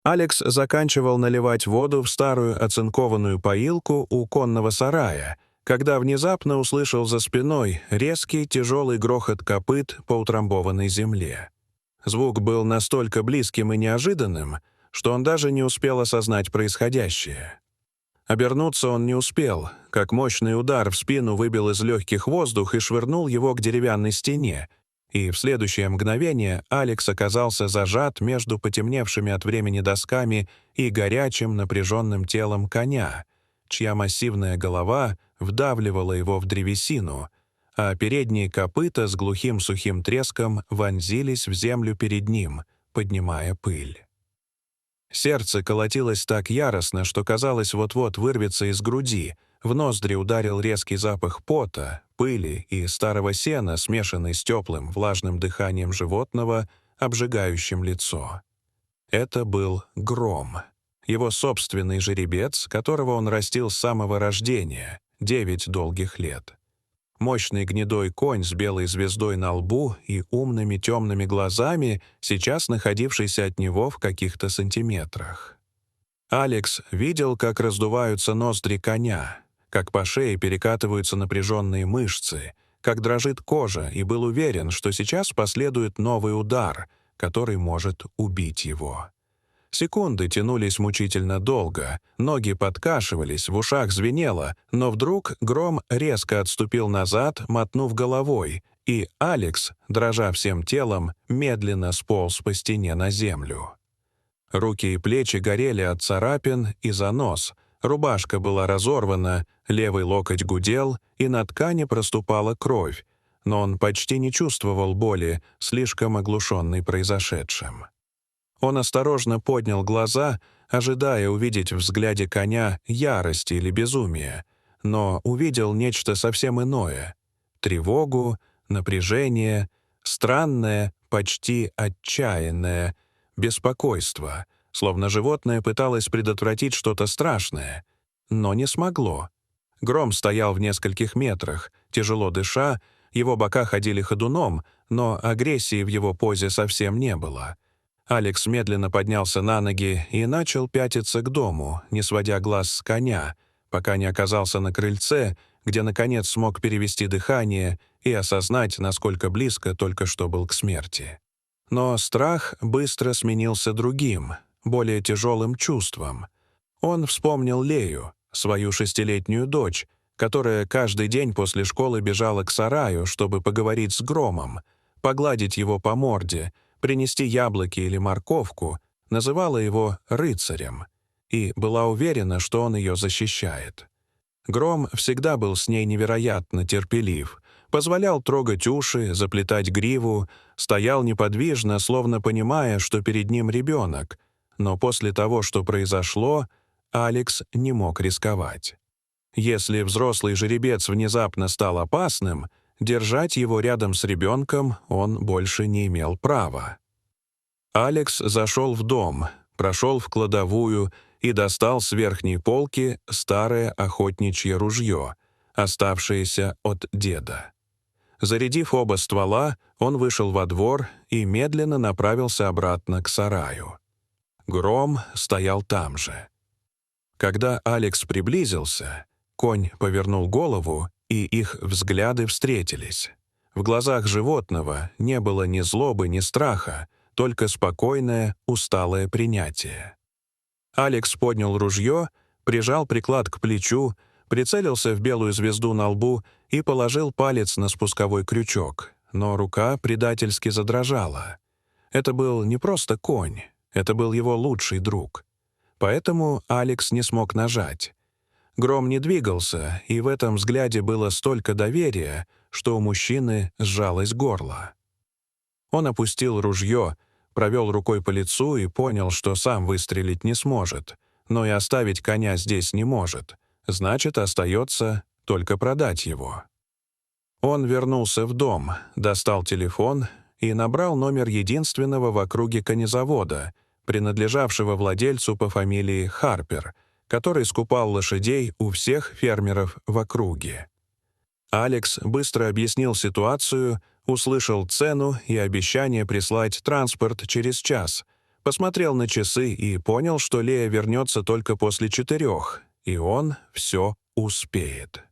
Алекс заканчивал наливать воду в старую оцинкованную поилку у конного сарая, когда внезапно услышал за спиной резкий тяжелый грохот копыт по утрамбованной земле. Звук был настолько близким и неожиданным, что он даже не успел осознать происходящее. Обернуться он не успел, как мощный удар в спину выбил из легких воздух и швырнул его к деревянной стене, и в следующее мгновение Алекс оказался зажат между потемневшими от времени досками и горячим напряженным телом коня, чья массивная голова вдавливала его в древесину, а передние копыта с глухим сухим треском вонзились в землю перед ним, поднимая пыль. Сердце колотилось так яростно, что казалось, вот-вот вырвется из груди. В ноздри ударил резкий запах пота, пыли и старого сена, смешанный с теплым, влажным дыханием животного, обжигающим лицо. Это был Гром, его собственный жеребец, которого он растил с самого рождения, 9 долгих лет. Мощный гнедой конь с белой звездой на лбу и умными темными глазами, сейчас находившийся от него в каких-то сантиметрах. Алекс видел, как раздуваются ноздри коня, как по шее перекатываются напряженные мышцы, как дрожит кожа, и был уверен, что сейчас последует новый удар, который может убить его. Секунды тянулись мучительно долго, ноги подкашивались, в ушах звенело, но вдруг Гром резко отступил назад, мотнув головой, и Алекс, дрожа всем телом, медленно сполз по стене на землю. Руки и плечи горели от царапин и занос, рубашка была разорвана, левый локоть гудел, и на ткани проступала кровь, но он почти не чувствовал боли, слишком оглушенный произошедшим. Он осторожно поднял глаза, ожидая увидеть в взгляде коня ярость или безумие, но увидел нечто совсем иное — тревогу, напряжение, странное, почти отчаянное беспокойство, словно животное пыталось предотвратить что-то страшное, но не смогло. Гром стоял в нескольких метрах, тяжело дыша, его бока ходили ходуном, но агрессии в его позе совсем не было. Алекс медленно поднялся на ноги и начал пятиться к дому, не сводя глаз с коня, пока не оказался на крыльце, где, наконец, смог перевести дыхание и осознать, насколько близко только что был к смерти. Но страх быстро сменился другим, более тяжелым чувством. Он вспомнил Лею, свою 6-летнюю дочь, которая каждый день после школы бежала к сараю, чтобы поговорить с Громом, погладить его по морде, принести яблоки или морковку, называла его рыцарем и была уверена, что он ее защищает. Гром всегда был с ней невероятно терпелив, позволял трогать уши, заплетать гриву, стоял неподвижно, словно понимая, что перед ним ребенок, но после того, что произошло, Алекс не мог рисковать. Если взрослый жеребец внезапно стал опасным, держать его рядом с ребенком он больше не имел права. Алекс зашел в дом, прошел в кладовую и достал с верхней полки старое охотничье ружье, оставшееся от деда. Зарядив оба ствола, он вышел во двор и медленно направился обратно к сараю. Гром стоял там же. Когда Алекс приблизился, конь повернул голову, и их взгляды встретились. В глазах животного не было ни злобы, ни страха, только спокойное, усталое принятие. Алекс поднял ружье, прижал приклад к плечу, прицелился в белую звезду на лбу и положил палец на спусковой крючок, но рука предательски задрожала. Это был не просто конь, это был его лучший друг. Поэтому Алекс не смог нажать. Гром не двигался, и в этом взгляде было столько доверия, что у мужчины сжалось горло. Он опустил ружье, провел рукой по лицу и понял, что сам выстрелить не сможет, но и оставить коня здесь не может, значит, остается только продать его. Он вернулся в дом, достал телефон и набрал номер единственного в округе конезавода, принадлежавшего владельцу по фамилии Харпер, который скупал лошадей у всех фермеров в округе. Алекс быстро объяснил ситуацию, услышал цену и обещание прислать транспорт через час, посмотрел на часы и понял, что Лея вернется только после 4, и он все успеет.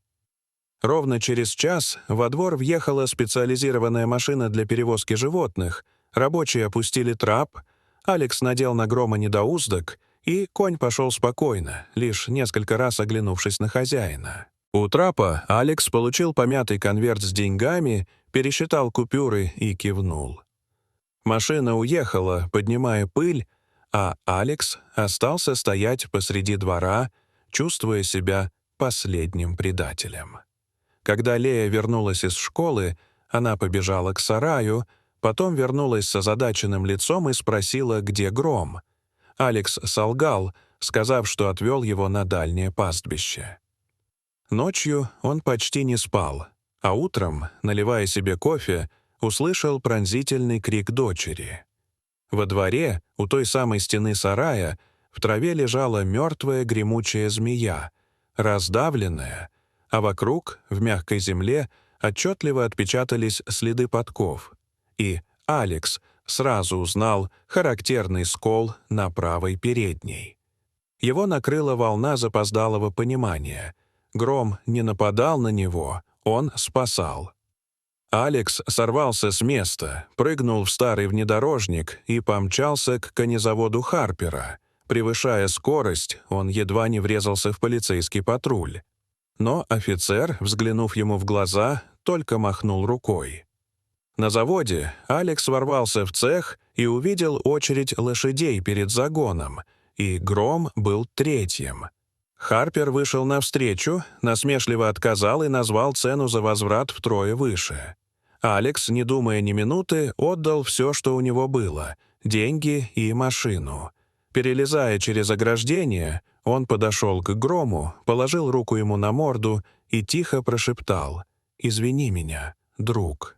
Ровно через час во двор въехала специализированная машина для перевозки животных, рабочие опустили трап, Алекс надел на Грома недоуздок, и конь пошел спокойно, лишь несколько раз оглянувшись на хозяина. У трапа Алекс получил помятый конверт с деньгами, пересчитал купюры и кивнул. Машина уехала, поднимая пыль, а Алекс остался стоять посреди двора, чувствуя себя последним предателем. Когда Лея вернулась из школы, она побежала к сараю, потом вернулась с озадаченным лицом и спросила, где Гром. Алекс солгал, сказав, что отвел его на дальнее пастбище. Ночью он почти не спал, а утром, наливая себе кофе, услышал пронзительный крик дочери. Во дворе, у той самой стены сарая, в траве лежала мертвая гремучая змея, раздавленная, а вокруг, в мягкой земле, отчетливо отпечатались следы подков. И Алекс сразу узнал характерный скол на правой передней. Его накрыла волна запоздалого понимания. Гром не нападал на него, он спасал. Алекс сорвался с места, прыгнул в старый внедорожник и помчался к конезаводу Харпера. Превышая скорость, он едва не врезался в полицейский патруль. Но офицер, взглянув ему в глаза, только махнул рукой. На заводе Алекс ворвался в цех и увидел очередь лошадей перед загоном, и Гром был третьим. Харпер вышел навстречу, насмешливо отказал и назвал цену за возврат втрое выше. Алекс, не думая ни минуты, отдал все, что у него было — деньги и машину. Перелезая через ограждение, он подошел к Грому, положил руку ему на морду и тихо прошептал: «Извини меня, друг».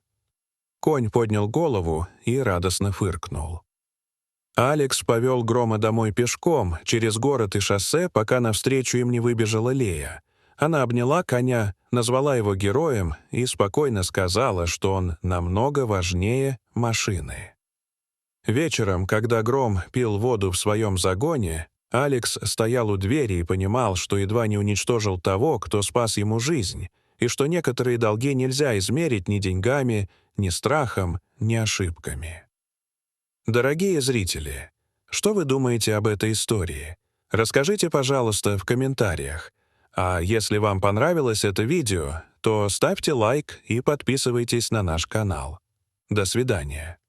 Конь поднял голову и радостно фыркнул. Алекс повел Грома домой пешком, через город и шоссе, пока навстречу им не выбежала Лея. Она обняла коня, назвала его героем и спокойно сказала, что он намного важнее машины. Вечером, когда Гром пил воду в своем загоне, Алекс стоял у двери и понимал, что едва не уничтожил того, кто спас ему жизнь, и что некоторые долги нельзя измерить ни деньгами, ни страхом, ни ошибками. Дорогие зрители, что вы думаете об этой истории? Расскажите, пожалуйста, в комментариях. А если вам понравилось это видео, то ставьте лайк и подписывайтесь на наш канал. До свидания.